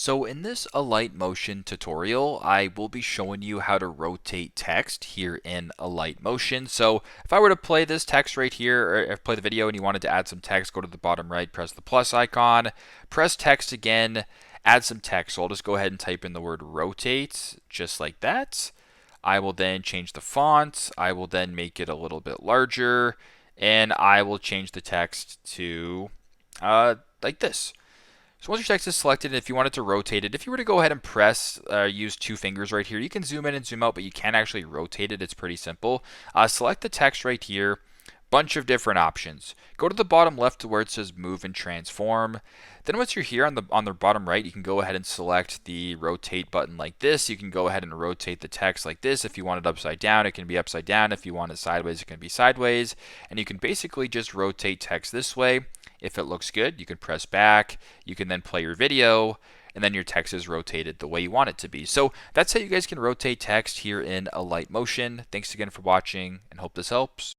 So in this Alight Motion tutorial, I will be showing you how to rotate text here in Alight Motion. So if I were to play this text right here, or if play the video and you wanted to add some text, go to the bottom right, press the plus icon, press text again, add some text. So I'll just go ahead and type in the word rotate, just like that. I will then change the font. I will then make it a little bit larger, and I will change the text to like this. So once your text is selected, if you wanted to rotate it, if you were to go ahead and press, use two fingers right here, you can zoom in and zoom out, but you can't actually rotate it. It's pretty simple. Select the text right here, bunch of different options. Go to the bottom left to where it says move and transform. Then once you're here on the bottom right, you can go ahead and select the rotate button like this. You can go ahead and rotate the text like this. If you want it upside down, it can be upside down. If you want it sideways, it can be sideways. And you can basically just rotate text this way. If it looks good, you can press back. You can then play your video, and then your text is rotated the way you want it to be. So that's how you guys can rotate text here in Alight Motion. Thanks again for watching, and hope this helps.